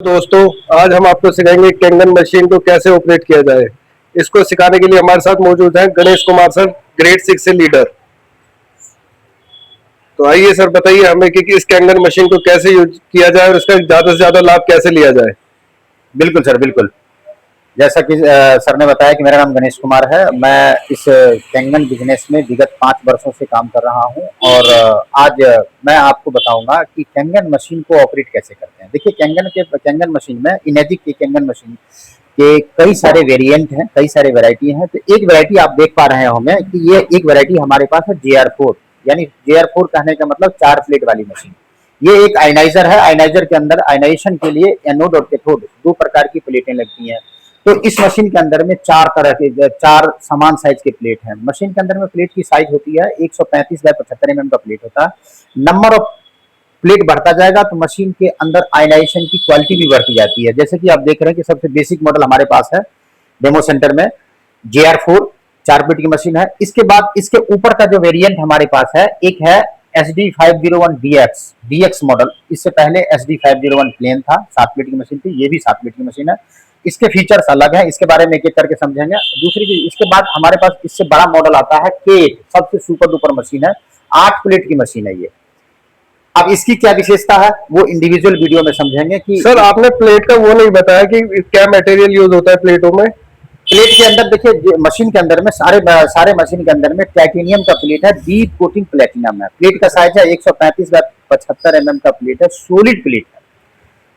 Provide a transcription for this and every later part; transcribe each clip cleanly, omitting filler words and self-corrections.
दोस्तों, आज हम आपको सिखाएंगे कैंगन मशीन को कैसे ऑपरेट किया जाए। इसको सिखाने के लिए हमारे साथ मौजूद हैं गणेश कुमार सर, ग्रेड 6 से लीडर। तो आइए सर, बताइए हमें कि इस कैंगन मशीन को कैसे यूज किया जाए और इसका ज्यादा से ज्यादा लाभ कैसे लिया जाए। बिल्कुल सर, बिल्कुल। जैसा कि सर ने बताया कि मेरा नाम गणेश कुमार है। मैं इस कैंगन बिजनेस में विगत 5 वर्षों से काम कर रहा हूं और आज मैं आपको बताऊंगा कि कैंगन मशीन को ऑपरेट कैसे करते हैं। देखिए, कैंगन मशीन में इनेजिक की कैंगन मशीन के कई सारे वेरिएंट हैं, कई सारे वैरायटी हैं। तो एक वैरायटी आप देख पा रहे होंगे कि ये एक वैरायटी हमारे पास है JR4, यानी JR4 कहने का मतलब 4 प्लेट वाली मशीन। ये एक आयनाइजर है। आयनाइजर के अंदर आयनाइजेशन के लिए एनोड और कैथोड 2 प्रकार की प्लेटें लगती हैं। तो इस मशीन के अंदर में 4 तरह के 4 समान साइज के प्लेट हैं। मशीन के अंदर में प्लेट की साइज होती है 135 बाय 75 mm का प्लेट होता है। नंबर ऑफ प्लेट बढ़ता जाएगा तो मशीन के अंदर आयनाइजेशन की क्वालिटी भी बढ़ती जाती है। जैसे कि आप देख रहे हैं कि सबसे बेसिक मॉडल हमारे पास है डेमो सेंटर में JR4 4 प्लेट की मशीन है। इसके बाद इसके ऊपर का जो वेरिएंट हमारे पास है, एक है SD501DX मॉडल। इससे पहले SD501 प्लेन था, 7 प्लेट की मशीन थी। ये भी 7 प्लेट की मशीन है। इसके फीचर्स अलग हैं, इसके बारे में एक एक करके समझेंगे। दूसरी चीज, इसके बाद हमारे पास इससे बड़ा मॉडल आता है K8, सबसे सुपर डुपर मशीन है, 8 प्लेट की मशीन है ये। अब इसकी क्या विशेषता है वो इंडिविजुअल वीडियो में समझेंगे। कि सर, आपने प्लेट का वो नहीं बताया कि क्या मटेरियल यूज होता है प्लेटों में। प्लेट के अंदर देखिए, मशीन के अंदर में सारे मशीन के अंदर में टाइटेनियम का प्लेट है, डीप कोटिंग प्लेटिनम है। प्लेट का साइज है 135 बाय 75 mm का प्लेट है, सॉलिड प्लेट है।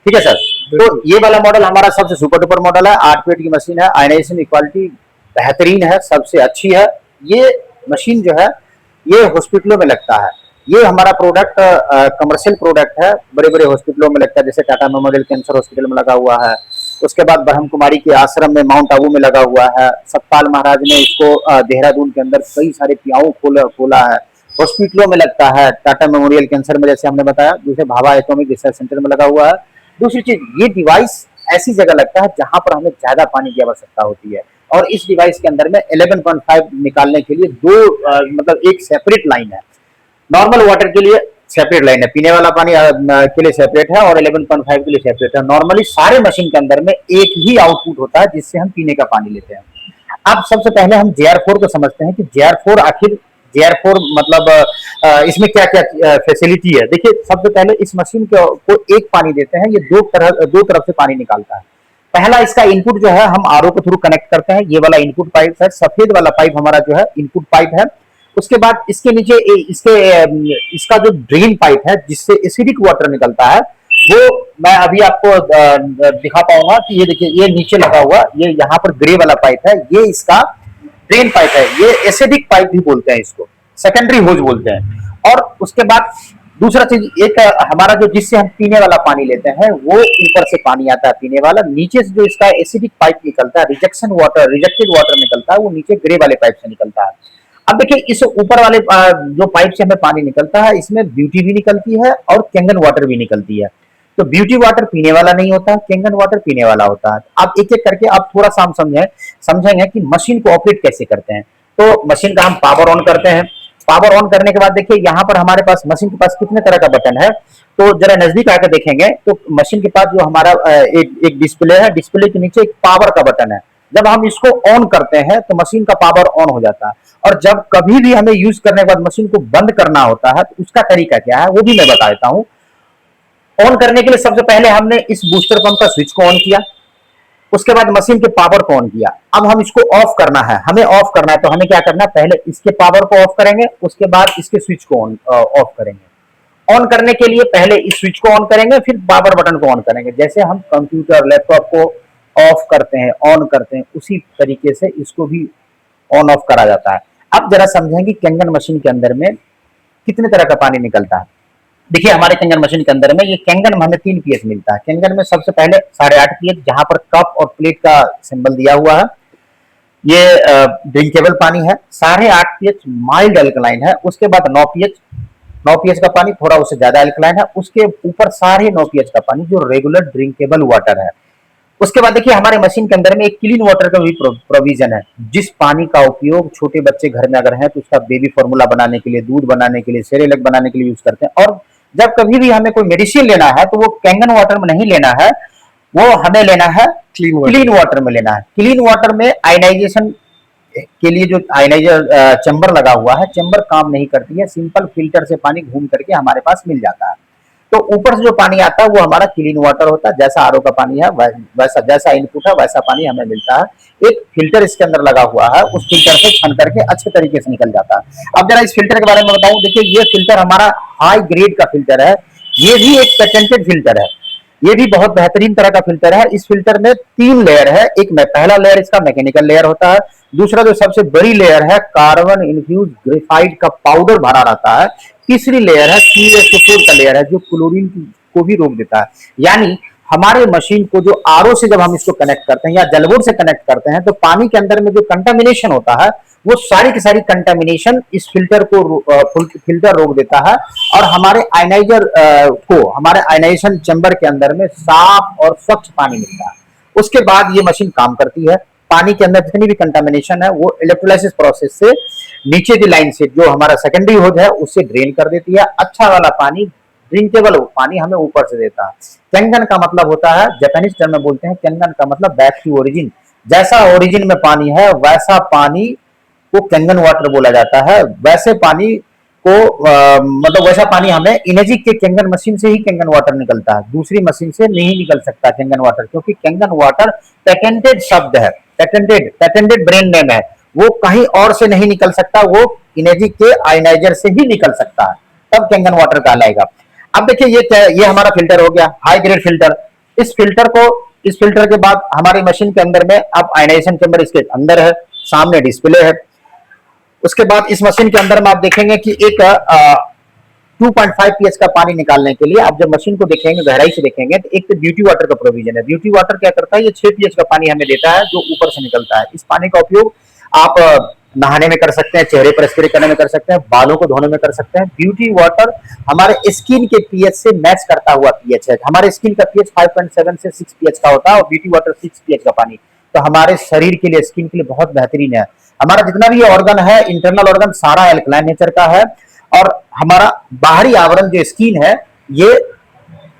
ठीक है सर। तो ये वाला मॉडल हमारा सबसे सुपर डुपर मॉडल है, 8 प्लेट की मशीन है। आयनाइजेशन की क्वालिटी बेहतरीन है, सबसे अच्छी है। ये मशीन जो है ये हॉस्पिटलों में लगता है। ये हमारा प्रोडक्ट कमर्शियल प्रोडक्ट है, बड़े बड़े हॉस्पिटलों में लगता है। जैसे टाटा मेमोरियल कैंसर हॉस्पिटल में लगा हुआ है, उसके बाद ब्रह्म कुमारी के आश्रम में माउंट आबू में लगा हुआ है। सतपाल महाराज ने इसको देहरादून के अंदर कई सारे पियाऊ खोला है। हॉस्पिटलों में लगता है, टाटा मेमोरियल कैंसर में जैसे हमने बताया, दूसरे भाभा एटॉमिक रिसर्च सेंटर में लगा हुआ है। दूसरी चीज, ये डिवाइस ऐसी जगह लगता है जहां पर हमें ज्यादा पानी की आवश्यकता होती है। और इस डिवाइस के अंदर में 11.5 निकालने के लिए मतलब एक सेपरेट लाइन है। नॉर्मल वाटर के लिए सेपरेट लाइन है, पीने वाला पानी के लिए सेपरेट है और 11.5 के लिए सेपरेट है। नॉर्मली सारे मशीन के अंदर में एक ही आउटपुट होता है जिससे हम पीने का पानी लेते हैं। अब सबसे पहले हम JR4 को समझते हैं कि JR4 मतलब इसमें क्या क्या फैसिलिटी है। देखिए, सबसे पहले इस मशीन को एक पानी देते हैं, ये दो तरफ से पानी निकालता है। पहला, इसका इनपुट जो है हम RO के थ्रू कनेक्ट करते हैं। ये वाला इनपुट पाइप है, सफेद वाला पाइप हमारा जो है इनपुट पाइप है। उसके बाद इसके नीचे इसका जो ड्रेन पाइप है जिससे एसिडिक वाटर निकलता है, वो मैं अभी आपको दिखा पाऊंगा कि ये देखिए, ये नीचे लगा हुआ, ये यहाँ पर ग्रे वाला पाइप है, ये इसका ड्रेन पाइप है। ये एसिडिक पाइप भी बोलते हैं इसको, सेकेंडरी होज बोलते हैं। और उसके बाद दूसरा चीज, एक हमारा जो जिससे हम पीने वाला पानी लेते हैं वो ऊपर से पानी आता है पीने वाला। नीचे से जो इसका एसिडिक पाइप निकलता है, रिजेक्टेड वाटर निकलता है, वो नीचे ग्रे वाले पाइप से निकलता है। अब देखिए, इस ऊपर वाले जो पाइप से हमें पानी निकलता है, इसमें ब्यूटी भी निकलती है और कैंगन वाटर भी निकलती है। तो ब्यूटी वाटर पीने वाला नहीं होता, कैंगन वाटर पीने वाला होता है। अब एक एक करके आप थोड़ा सा हम समझेंगे कि मशीन को ऑपरेट कैसे करते हैं। तो मशीन का हम पावर ऑन करते हैं। पावर ऑन करने के बाद देखिए, यहाँ पर हमारे पास मशीन के पास कितने तरह का बटन है। तो जरा नजदीक आकर देखेंगे तो मशीन के पास जो हमारा एक डिस्प्ले है, डिस्प्ले के नीचे एक पावर का बटन है। जब हम इसको ऑन करते हैं तो मशीन का पावर ऑन हो जाता है। और जब कभी भी हमें यूज करने के बाद मशीन को बंद करना होता है तो उसका तरीका क्या है वो भी मैं बता देता हूं। ऑन करने के लिए सबसे पहले हमने इस बूस्टर पंप का स्विच को ऑन किया, उसके बाद मशीन के पावर को ऑन किया। अब हम इसको ऑफ करना है, हमें ऑफ करना है तो हमें क्या करना है, पहले इसके पावर को ऑफ करेंगे, उसके बाद इसके स्विच को ऑफ करेंगे। ऑन करने के लिए पहले इस स्विच को ऑन करेंगे, फिर पावर बटन को ऑन करेंगे। जैसे हम कंप्यूटर लैपटॉप को ऑफ करते हैं, ऑन करते हैं, उसी तरीके से इसको भी ऑन ऑफ करा जाता है। अब जरा समझेंगे कैंगन मशीन के अंदर में कितने तरह का पानी निकलता है। देखिए, हमारे कैंगन मशीन के अंदर में ये कैंगन में हमें 3 pH मिलता है। कैंगन में सबसे पहले 8.5 pH, जहां पर कप और प्लेट का सिंबल दिया हुआ है। ये ड्रिंकेबल पानी है। 8.5 pH माइल्ड अल्कलाइन है। उसके बाद 9 pH का पानी थोड़ा उससे ज्यादा अल्कलाइन है। उसके ऊपर 9.5 pH का पानी जो रेगुलर ड्रिंकेबल वाटर है। उसके बाद देखिए, हमारे मशीन के अंदर में एक क्लीन वाटर का भी प्रोविजन है। जिस पानी का उपयोग छोटे बच्चे घर में अगर हैं तो उसका बेबी फॉर्मूला बनाने के लिए, दूध बनाने के लिए, सेरेलैक बनाने के लिए यूज करते हैं। और जब कभी भी हमें कोई मेडिसिन लेना है तो वो कैंगन वाटर में नहीं लेना है, वो हमें लेना है क्लीन क्लीन वाटर में लेना है। क्लीन वाटर में आयनाइजेशन के लिए जो आयनाइजर चैम्बर लगा हुआ है, चैम्बर काम नहीं करती है, सिंपल फिल्टर से पानी घूम करके हमारे पास मिल जाता है। तो ऊपर से जो पानी आता है वो हमारा क्लीन वाटर होता है, जैसा आरओ का पानी है वैसा, जैसा इनपुट है वैसा पानी हमें मिलता है। एक फिल्टर इसके अंदर लगा हुआ है, उस फिल्टर से छन करके अच्छे तरीके से निकल जाता है। अब जरा इस फिल्टर के बारे में बताऊं, देखिए ये फिल्टर हमारा हाई ग्रेड का फिल्टर है, ये भी एक पेटेंटेड फिल्टर है, ये भी बहुत बेहतरीन तरह का फिल्टर है। इस फिल्टर में 3 लेयर है, एक में पहला लेयर इसका मैकेनिकल लेयर होता है, दूसरा जो सबसे बड़ी लेयर है कार्बन इन्फ्यूज ग्रेफाइट का पाउडर भरा रहता है, तीसरी लेयर है CaSO4 का लेयर है जो क्लोरीन को भी रोक देता है। यानी हमारे मशीन को जो आरओ से जब हम इसको कनेक्ट करते हैं या जलबोर्ड से कनेक्ट करते हैं तो पानी के अंदर में जो कंटामिनेशन होता है वो सारी की सारी कंटामिनेशन इस फिल्टर को फिल्टर रोक देता है और हमारे आयनाइजर को हमारे आयनाइजेशन चैम्बर के अंदर में साफ और स्वच्छ पानी मिलता है। उसके बाद ये मशीन काम करती है, पानी के अंदर जितनी भी कंटामिनेशन है वो इलेक्ट्रोलाइसिस प्रोसेस से नीचे की लाइन से जो हमारा सेकेंडरी होज है उससे ड्रेन कर देती है। अच्छा वाला पानी, ड्रिंकेबल पानी हमें ऊपर से देता है। केंगन का मतलब होता है, जापानीज टर्म में बोलते हैं, केंगन का मतलब बैक टू ओरिजिन। जैसा ओरिजिन में पानी है वैसा पानी को केंगन वाटर बोला जाता है। वैसे पानी को मतलब वैसा पानी हमें इनेजिक के केंगन मशीन से ही केंगन वाटर निकलता है, दूसरी मशीन से नहीं निकल सकता केंगन वाटर, क्योंकि केंगन वाटर पेटेंटेड शब्द है, पेटेंटेड ब्रांड नेम है, वो कहीं और से नहीं निकल सकता, वो इनेजिक के आयनाइजर से ही निकल सकता है, तब केंगन वाटर कहलाएगा। अब देखिए ये हमारा फिल्टर हो गया हाई ग्रेड फिल्टर। इस फिल्टर के बाद हमारी मशीन के अंदर में अब आयनाइजेशन चैम्बर इसके अंदर है, सामने डिस्प्ले है। उसके बाद इस मशीन के अंदर में आप देखेंगे कि एक 2.5 pH का पानी निकालने के लिए आप जब मशीन को देखेंगे, गहराई से देखेंगे, तो एक तो ब्यूटी वाटर का प्रोविजन है। ब्यूटी वाटर क्या करता है, ये 6 pH का पानी हमें देता है जो ऊपर से निकलता है। इस पानी का उपयोग आप नहाने में कर सकते हैं, चेहरे पर स्प्रे करने में कर सकते हैं, बालों को धोने में कर सकते हैं। ब्यूटी वाटर हमारे स्किन के पीएच से मैच करता हुआ पीएच है। हमारे स्किन का पीएच 5.7 से 6 पीएच का होता है और ब्यूटी वाटर 6 पीएच का पानी तो हमारे शरीर के लिए, स्किन के लिए बहुत बेहतरीन है। हमारा जितना भी ऑर्गन है, इंटरनल ऑर्गन सारा एल्कलाइन नेचर का है और हमारा बाहरी आवरण जो स्किन है ये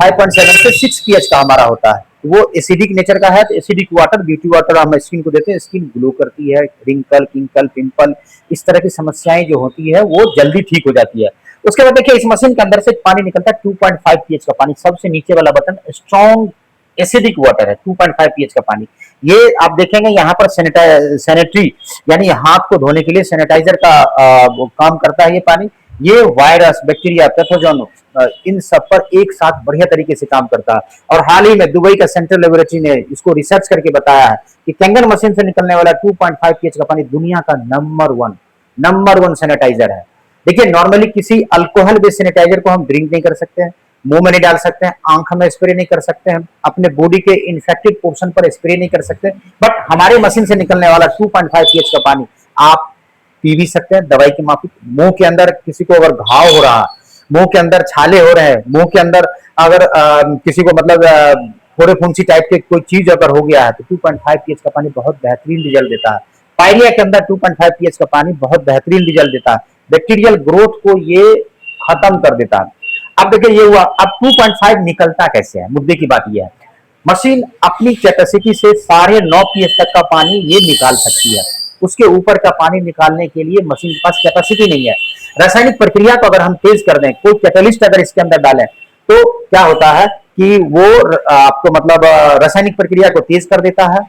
5.7 से 6 पीएच का हमारा होता है, वो एसिडिक नेचर का है। तो एसिडिक वाटर, ब्यूटी वाटर हम स्किन को देते हैं, स्किन ग्लो करती है, रिंकल, किंकल, पिंपल, इस तरह की समस्याएं जो होती है वो जल्दी ठीक हो जाती है। उसके बाद देखिए इस मशीन के अंदर से पानी निकलता है 2.5 पीएच का पानी, सबसे नीचे वाला बटन स्ट्रॉन्ग एसिडिक वाटर है, 2.5 पीएच का पानी। ये आप देखेंगे यहाँ पर सैनिटरी यानी हाथ को धोने के लिए सैनिटाइजर का काम करता है ये पानी। ये वायरस, बैक्टीरिया, पैथोजन इन सब पर एक साथ बढ़िया तरीके से काम करता है। और हाल ही में दुबई का सेंट्रल लेबोरेटरी ने इसको रिसर्च करके बताया है कि केंगन मशीन से निकलने वाला 2.5 पीएच का पानी दुनिया का नंबर वन सैनिटाइजर है। देखिए नॉर्मली किसी अल्कोहल बेस्ड सैनिटाइजर को हम ड्रिंक नहीं कर सकते हैं, मुंह में नहीं डाल सकते हैं, आंख में स्प्रे नहीं कर सकते हैं, अपने बॉडी के इन्फेक्टेड पोर्शन पर स्प्रे नहीं कर सकते, बट हमारे मशीन से निकलने वाला 2.5 पीएच का पानी आप पी भी सकते हैं दवाई की माफिक। मुंह के अंदर किसी को अगर घाव हो रहा है, मुंह के अंदर छाले हो रहे हैं, मुंह के अंदर अगर किसी को मतलब थोड़े फुंसी टाइप के कोई चीज अगर हो गया है तो 2.5 पीएच का पानी बहुत बेहतरीन रिजल्ट देता है। पायरिया के अंदर 2.5 पीएच का पानी बहुत बेहतरीन रिजल्ट देता है, बैक्टीरियल ग्रोथ को ये खत्म कर देता है। अब देखिए ये हुआ, अब 2.5 निकलता कैसे है, मुद्दे की बात यह है मशीन अपनी कैपेसिटी से 9.5 पीएच तक का पानी ये निकाल सकती है, उसके ऊपर का पानी निकालने के लिए मशीन के पास कैपेसिटी नहीं है। रासायनिक प्रक्रिया को अगर हम तेज कर दें, कोई कैटलिस्ट अगर इसके अंदर डालें तो क्या होता है कि वो आपको मतलब रासायनिक प्रक्रिया को तेज कर देता है,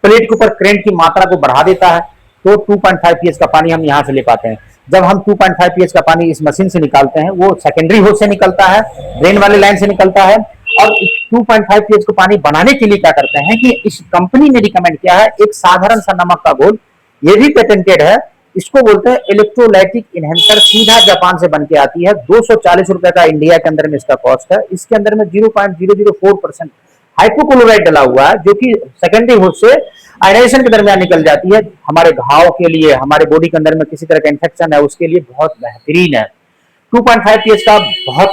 प्लेट के ऊपर करंट की मात्रा को बढ़ा देता है, तो 2.5 पीएच का पानी हम यहां से ले पाते हैं। जब हम 2.5 पीएच का पानी इस मशीन से निकालते हैं वो सेकेंडरी होज से निकलता है, ड्रेन वाले लाइन से निकलता है। और 2.5 पीएच को पानी बनाने के लिए क्या करते हैं कि इस कंपनी ने रिकमेंड किया है एक साधारण सा नमक का घोल, ये भी पेटेंटेड है, इसको बोलते हैं इलेक्ट्रोलाइटिक इनहेंसर, सीधा जापान से बन के आती है, 240 रुपए का इंडिया के अंदर में इसका कॉस्ट है। इसके अंदर में 0.004% हाइपोक्लोराइड डला हुआ है जो कि सेकेंडरी होज से आयनाइजेशन के दरमियान निकल जाती है। हमारे घाव के लिए, हमारे बॉडी के अंदर में किसी तरह का इंफेक्शन है उसके लिए बहुत बेहतरीन है। 2.5 पीएच का बहुत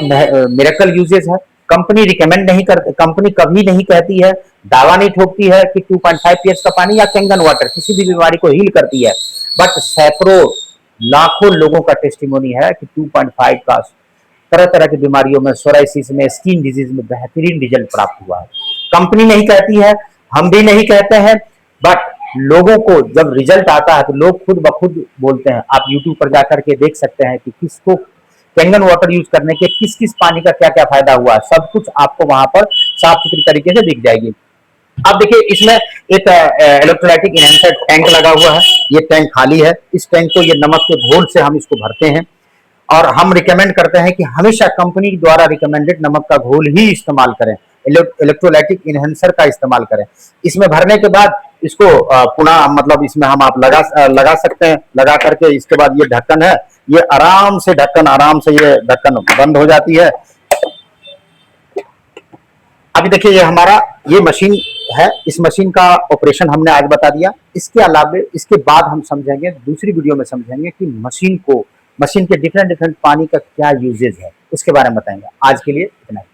मिरेकल यूजेस है। कंपनी रिकमेंड नहीं करती, कंपनी कभी नहीं कहती है, दावा नहीं ठोकती है कि 2.5 पीएच का पानी या केंगन वाटर किसी भी बीमारी को हील करती है, बट सैकड़ों लाखों लोगों का टेस्टिमोनी है कि 2.5 का तरह तरह की बीमारियों में, सोराइसिस में, स्किन डिजीज में बेहतरीन रिजल्ट प्राप्त हुआ है। कंपनी नहीं कहती है, हम भी नहीं कहते हैं, बट लोगों को जब रिजल्ट आता है तो लोग खुद ब खुद बोलते हैं। आप यूट्यूब पर जाकर के देख सकते हैं कि किसको कैंगन वाटर यूज करने के किस किस पानी का क्या क्या फायदा हुआ, सब कुछ आपको वहां पर साफ सुथरी तरीके से दिख जाएगी। अब देखिए इसमें एक इलेक्ट्रोलाइटिक इनहेंसर टैंक लगा हुआ है, ये टैंक खाली है। इस टैंक को ये नमक के घोल से हम इसको भरते हैं और हम रिकमेंड करते हैं कि हमेशा कंपनी द्वारा रिकमेंडेड नमक का घोल ही इस्तेमाल करें, इलेक्ट्रोलाइटिक इनहेंसर का इस्तेमाल करें। इसमें भरने के बाद इसको पुनः मतलब इसमें हम आप लगा सकते हैं। लगा करके इसके बाद ये ढक्कन है, ये आराम से ये ढक्कन बंद हो जाती है। अभी देखिए ये हमारा ये मशीन है, इस मशीन का ऑपरेशन हमने आज बता दिया। इसके अलावा इसके बाद हम समझेंगे, दूसरी वीडियो में समझेंगे कि मशीन के डिफरेंट पानी का क्या यूजेज है, उसके बारे में बताएंगे। आज के लिए इतना ही।